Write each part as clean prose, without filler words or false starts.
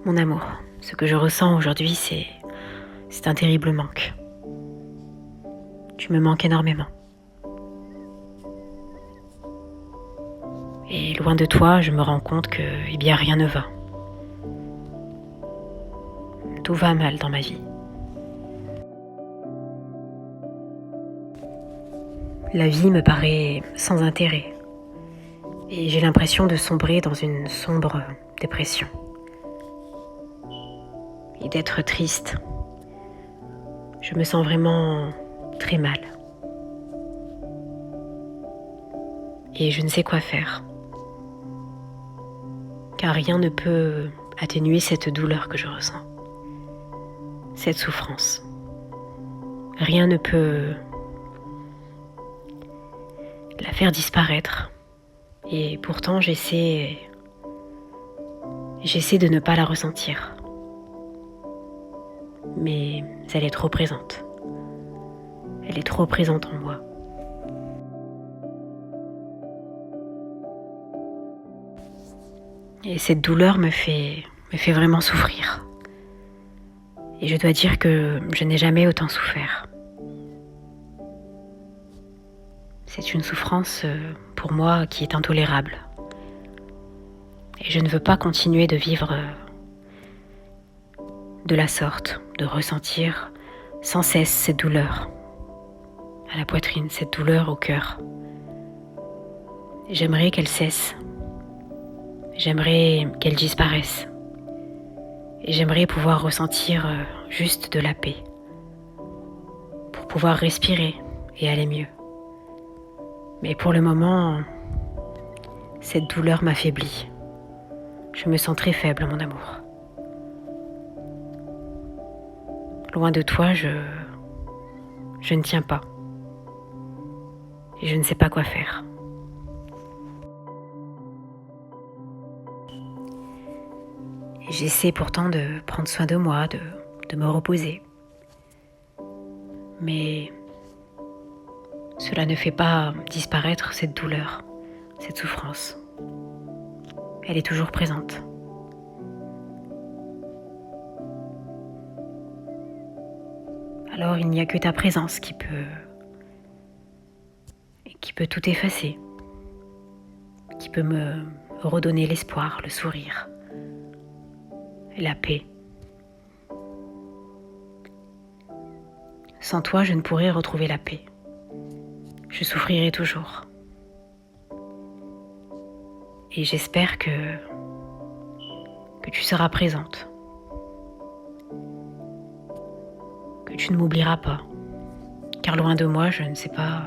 Mon amour, ce que je ressens aujourd'hui, c'est un terrible manque. Tu me manques énormément. Et loin de toi, je me rends compte que, rien ne va. Tout va mal dans ma vie. La vie me paraît sans intérêt. Et j'ai l'impression de sombrer dans une sombre dépression. Et d'être triste. Je me sens vraiment très mal. Et je ne sais quoi faire. Car rien ne peut atténuer cette douleur que je ressens. Cette souffrance. Rien ne peut la faire disparaître. Et pourtant, j'essaie de ne pas la ressentir. Mais elle est trop présente. Elle est trop présente en moi. Et cette douleur me fait vraiment souffrir. Et je dois dire que je n'ai jamais autant souffert. C'est une souffrance pour moi qui est intolérable. Et je ne veux pas continuer de vivre de la sorte, de ressentir sans cesse cette douleur à la poitrine, cette douleur au cœur. J'aimerais qu'elle cesse. J'aimerais qu'elle disparaisse. Et j'aimerais pouvoir ressentir juste de la paix pour pouvoir respirer et aller mieux. Mais pour le moment, cette douleur m'affaiblit. Je me sens très faible, mon amour. Loin de toi, je ne tiens pas. Et je ne sais pas quoi faire. Et j'essaie pourtant de prendre soin de moi, de me reposer. Mais cela ne fait pas disparaître cette douleur, cette souffrance. Elle est toujours présente. Alors il n'y a que ta présence qui peut tout effacer, qui peut me redonner l'espoir, le sourire, la paix. Sans toi, je ne pourrais retrouver la paix. Je souffrirai toujours. Et j'espère que tu seras présente. Que tu ne m'oublieras pas. Car loin de moi, je ne sais pas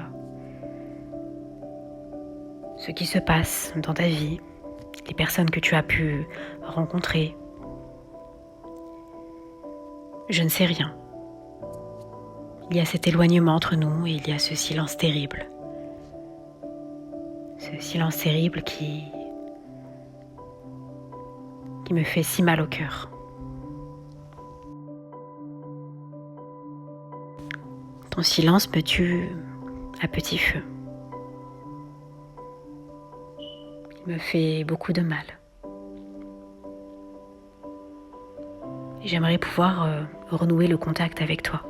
ce qui se passe dans ta vie, les personnes que tu as pu rencontrer. Je ne sais rien. Il y a cet éloignement entre nous et il y a ce silence terrible. Ce silence terrible qui me fait si mal au cœur. Ton silence me tue à petit feu. Il me fait beaucoup de mal. Et j'aimerais pouvoir renouer le contact avec toi,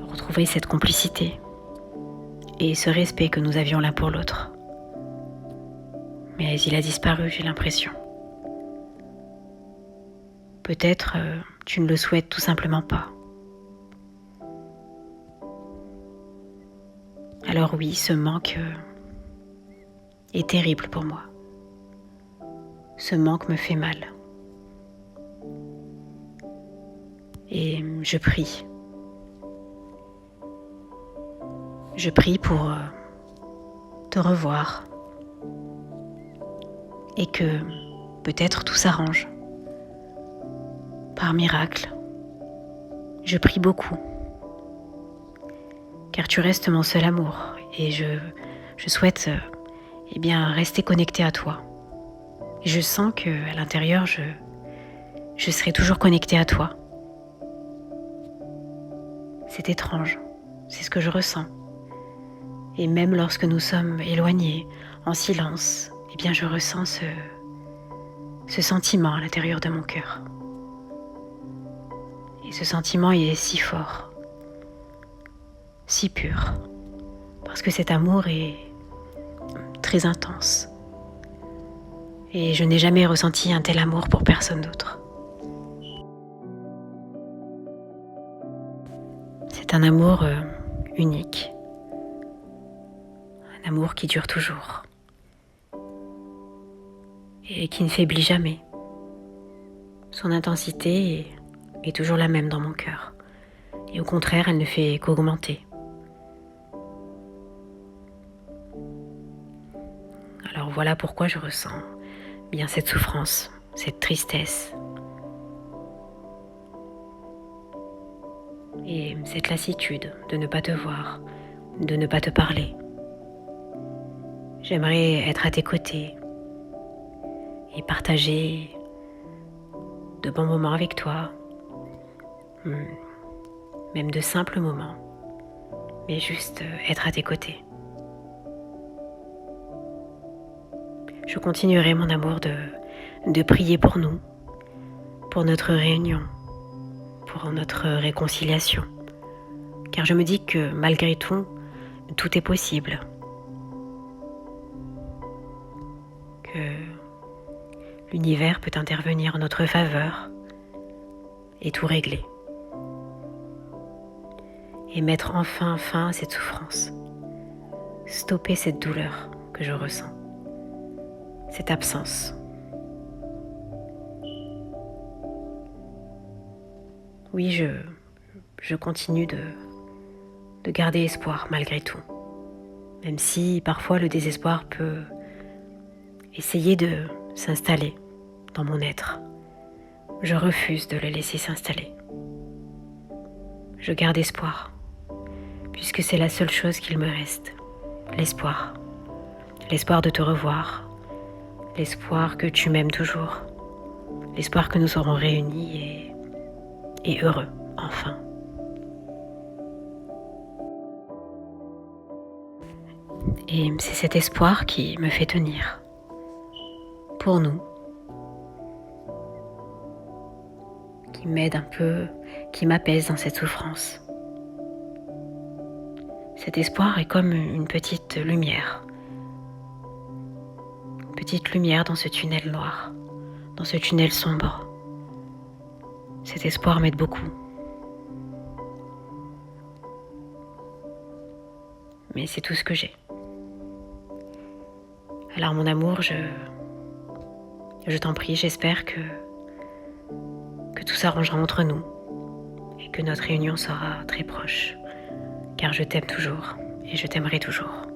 retrouver cette complicité et ce respect que nous avions l'un pour l'autre. Mais il a disparu, j'ai l'impression. Peut-être tu ne le souhaites tout simplement pas. Alors oui, ce manque est terrible pour moi. Ce manque me fait mal. Et je prie. Je prie pour te revoir et que peut-être tout s'arrange. Par miracle, je prie beaucoup. Car tu restes mon seul amour et je souhaite rester connectée à toi. Et je sens qu'à l'intérieur, je serai toujours connectée à toi. C'est étrange, c'est ce que je ressens. Et même lorsque nous sommes éloignés, en silence, je ressens ce sentiment à l'intérieur de mon cœur. Et ce sentiment il est si fort, si pur, parce que cet amour est très intense. Et je n'ai jamais ressenti un tel amour pour personne d'autre. C'est un amour unique, un amour qui dure toujours et qui ne faiblit jamais. Son intensité est toujours la même dans mon cœur et au contraire, elle ne fait qu'augmenter. Alors voilà pourquoi je ressens bien cette souffrance, cette tristesse et cette lassitude de ne pas te voir, de ne pas te parler. J'aimerais être à tes côtés et partager de bons moments avec toi, même de simples moments, mais juste être à tes côtés. Je continuerai mon amour de prier pour nous, pour notre réunion, pour notre réconciliation, car je me dis que malgré tout, tout est possible, que l'univers peut intervenir en notre faveur et tout régler, et mettre enfin fin à cette souffrance, stopper cette douleur que je ressens, cette absence. Oui, je continue de garder espoir malgré tout, même si parfois le désespoir peut essayer de s'installer dans mon être. Je refuse de le laisser s'installer. Je garde espoir, puisque c'est la seule chose qu'il me reste, l'espoir. L'espoir de te revoir, l'espoir que tu m'aimes toujours, l'espoir que nous serons réunis et heureux, enfin. Et c'est cet espoir qui me fait tenir, pour nous, qui m'aide un peu, qui m'apaise dans cette souffrance. Cet espoir est comme une petite lumière dans ce tunnel noir, dans ce tunnel sombre. Cet espoir m'aide beaucoup. Mais c'est tout ce que j'ai. Alors mon amour, je t'en prie, j'espère que tout s'arrangera entre nous et que notre réunion sera très proche, car je t'aime toujours et je t'aimerai toujours.